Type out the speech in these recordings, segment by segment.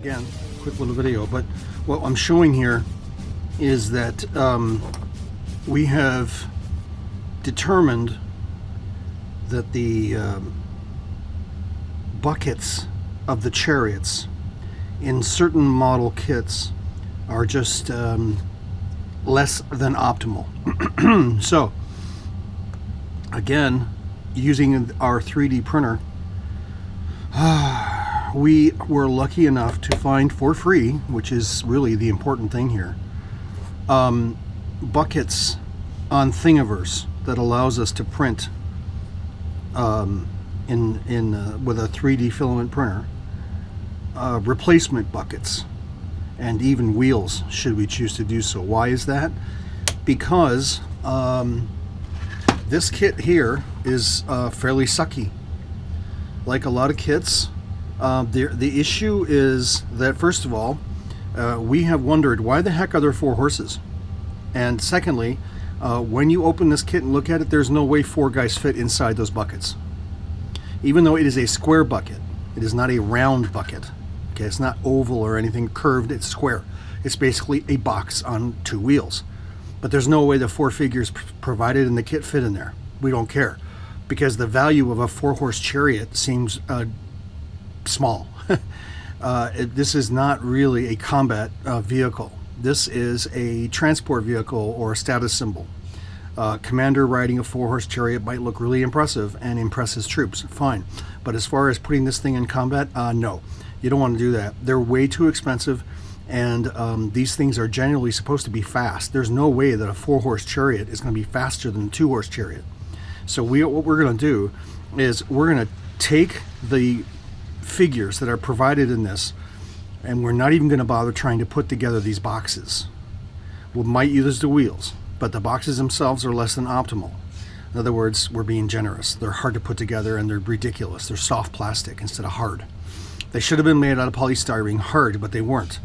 again, quick little video, but what I'm showing here is that we have determined that the buckets of the chariots in certain model kits are just less than optimal. So again, using our 3D printer, we were lucky enough to find for free, which is really the important thing here, buckets on Thingiverse that allows us to print with a 3D filament printer, replacement buckets and even wheels should we choose to do so. Why is that? Because this kit here is fairly sucky. Like a lot of kits, the issue is that, first of all, we have wondered why the heck are there 4 horses? And secondly, when you open this kit and look at it, there's no way 4 guys fit inside those buckets. Even though it is a square bucket, it is not a round bucket. Okay, it's not oval or anything curved, it's square. It's basically a box on 2 wheels. But there's no way the 4 figures provided in the kit fit in there. We don't care, because the value of a 4-horse chariot seems small. This is not really a combat vehicle. This is a transport vehicle or a status symbol. Commander riding a 4-horse chariot might look really impressive and impress his troops, fine. But as far as putting this thing in combat, no. You don't want to do that. They're way too expensive, and these things are generally supposed to be fast. There's no way that a 4-horse chariot is going to be faster than a 2-horse chariot. So what we're going to do is we're going to take the figures that are provided in this, and we're not even going to bother trying to put together these boxes. We might use the wheels, but the boxes themselves are less than optimal. In other words, we're being generous. They're hard to put together and they're ridiculous. They're soft plastic instead of hard. They should have been made out of polystyrene, hard, but they weren't.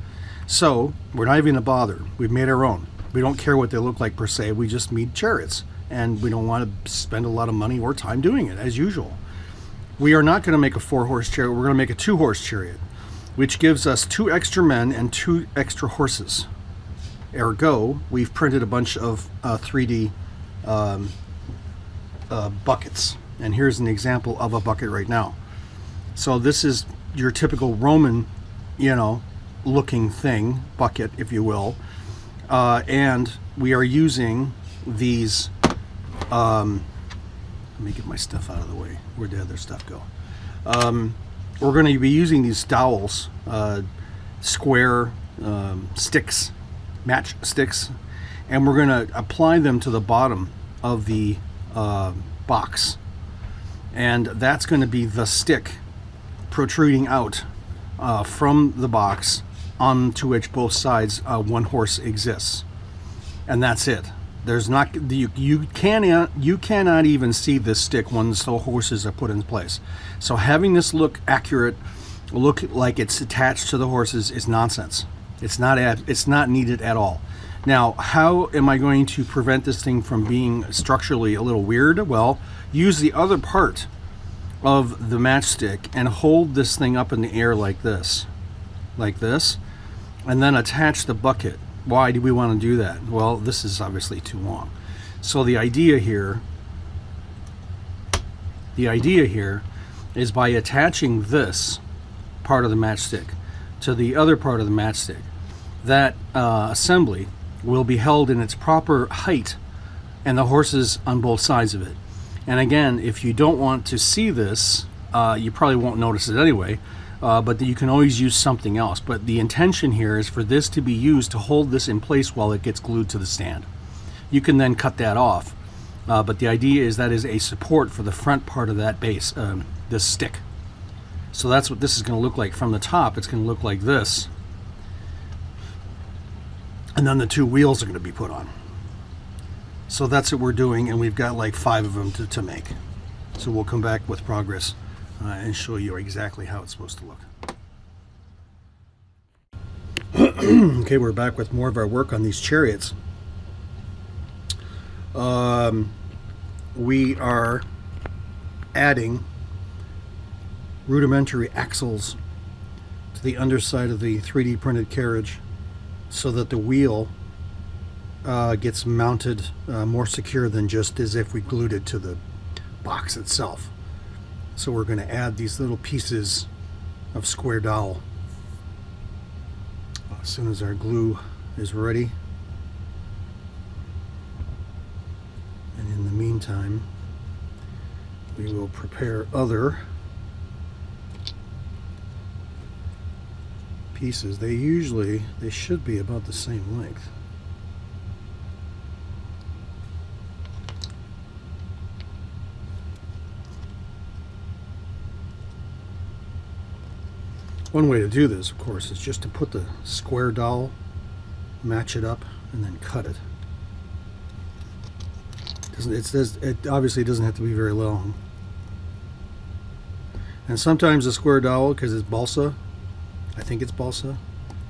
So we're not even going to bother. We've made our own. We don't care what they look like per se. We just need chariots, and we don't want to spend a lot of money or time doing it, as usual. We are not going to make a 4-horse chariot. We're going to make a 2-horse chariot, which gives us 2 extra men and 2 extra horses. Ergo, we've printed a bunch of 3D buckets. And here's an example of a bucket right now. So this is your typical Roman, looking thing, bucket, if you will. And we are using these, let me get my stuff out of the way. Where'd the other stuff go? We're going to be using these dowels, square sticks, match sticks, and we're going to apply them to the bottom of the box. And that's going to be the stick protruding out from the box onto which both sides 1 horse exists. And that's it. There's not, you cannot even see this stick once the horses are put in place. So having this look accurate, look like it's attached to the horses, is nonsense. It's not needed at all. Now, how am I going to prevent this thing from being structurally a little weird? Well, use the other part of the matchstick and hold this thing up in the air like this, and then attach the bucket. Why do we want to do that? Well, this is obviously too long. So the idea here is by attaching this part of the matchstick to the other part of the matchstick, that assembly will be held in its proper height and the horses on both sides of it. And again, if you don't want to see this, you probably won't notice it anyway, but you can always use something else. But the intention here is for this to be used to hold this in place while it gets glued to the stand. You can then cut that off, but the idea is that is a support for the front part of that base, this stick. So that's what this is going to look like from the top. It's going to look like this, and then the 2 wheels are going to be put on. So that's what we're doing, and we've got like 5 of them to make. So we'll come back with progress and show you exactly how it's supposed to look. Okay, we're back with more of our work on these chariots. We are adding rudimentary axles to the underside of the 3D printed carriage so that the wheel gets mounted more secure than just as if we glued it to the box itself. So we're going to add these little pieces of square dowel as soon as our glue is ready. And in the meantime, we will prepare other pieces. They should be about the same length. One way to do this, of course, is just to put the square dowel, match it up, and then cut it. It obviously doesn't have to be very long. And sometimes the square dowel, because it's balsa, I think it's balsa,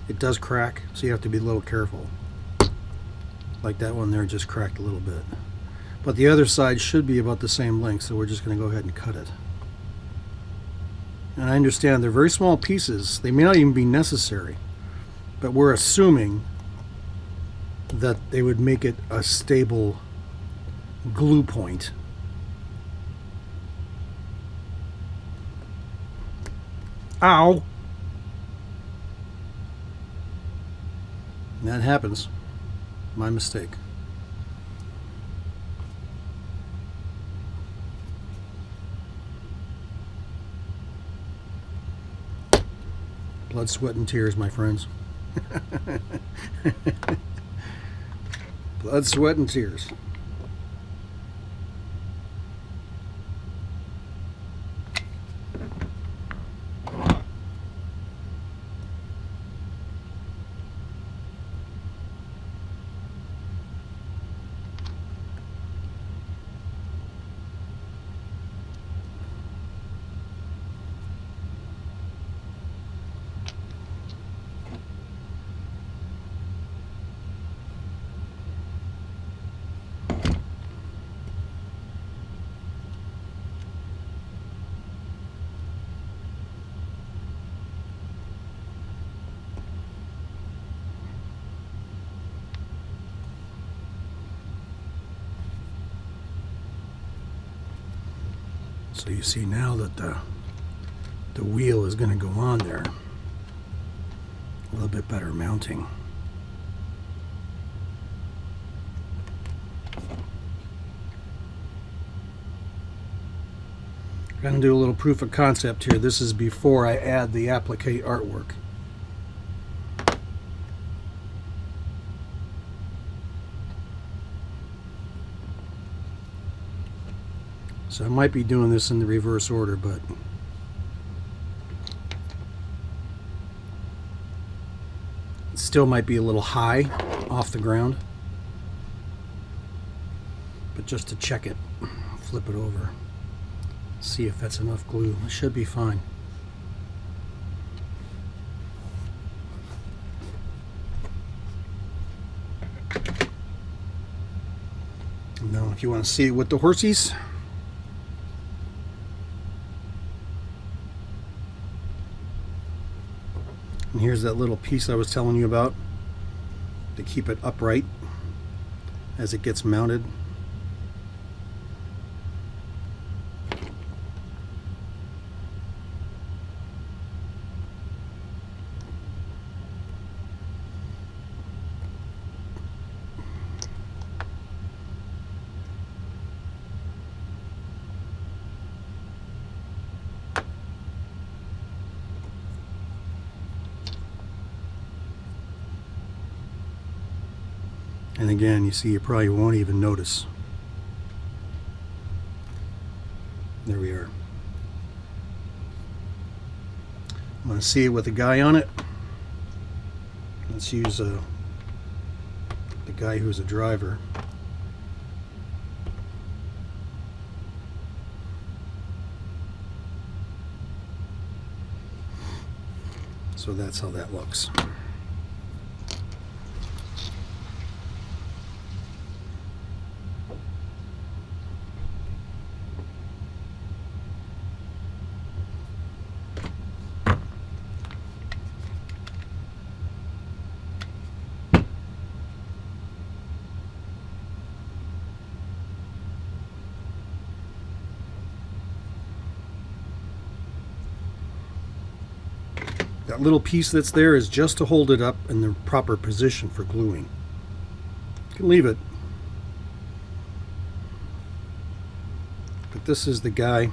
it does crack, so you have to be a little careful. Like that one there just cracked a little bit. But the other side should be about the same length, so we're just going to go ahead and cut it. And I understand they're very small pieces. They may not even be necessary, but we're assuming that they would make it a stable glue point. Ow! That happens. My mistake. Blood, sweat, and tears, my friends. Blood, sweat, and tears. So you see now that the wheel is going to go on there. A little bit better mounting. I'm going to do a little proof of concept here. This is before I add the applique artwork. So I might be doing this in the reverse order, but it still might be a little high off the ground. But just to check it, flip it over, see if that's enough glue. It should be fine. Now if you want to see it with the horsies, and here's that little piece I was telling you about to keep it upright as it gets mounted. And again, you see, you probably won't even notice. There we are. I want to see it with a guy on it. Let's use the guy who's a driver. So that's how that looks. That little piece that's there is just to hold it up in the proper position for gluing. You can leave it. But this is the guy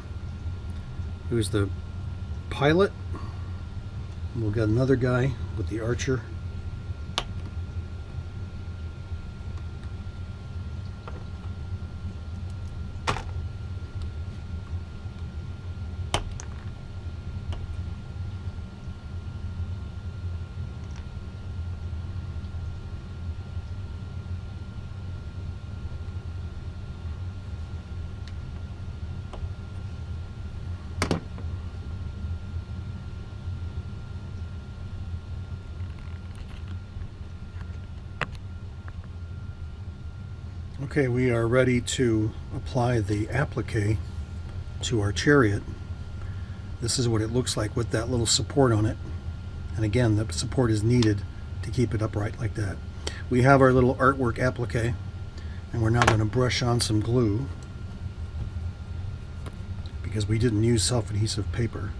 who's the pilot. And we'll get another guy with the archer. Okay, we are ready to apply the applique to our chariot. This is what it looks like with that little support on it. And again, the support is needed to keep it upright like that. We have our little artwork applique, and we're now going to brush on some glue because we didn't use self-adhesive paper.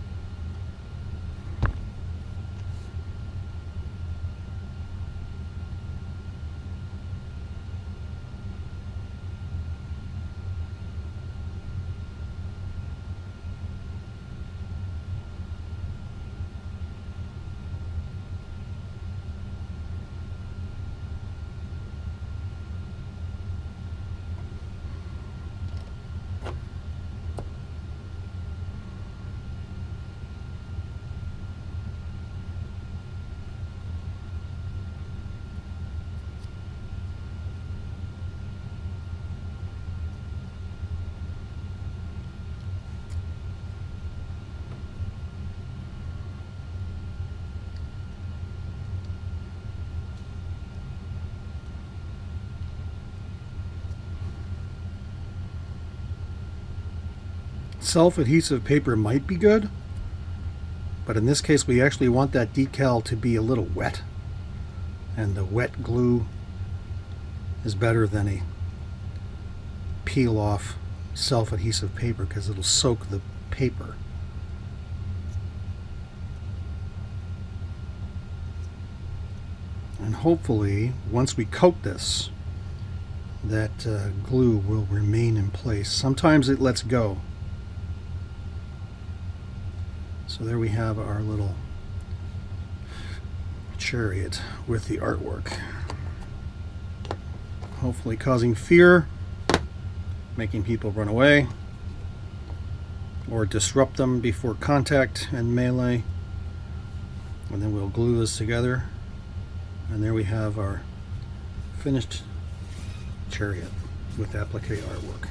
Self-adhesive paper might be good, but in this case we actually want that decal to be a little wet, and the wet glue is better than a peel off self-adhesive paper because it'll soak the paper. And hopefully once we coat this, that glue will remain in place. Sometimes it lets go. So there we have our little chariot with the artwork. Hopefully causing fear, making people run away, or disrupt them before contact and melee. And then we'll glue this together. And there we have our finished chariot with applique artwork.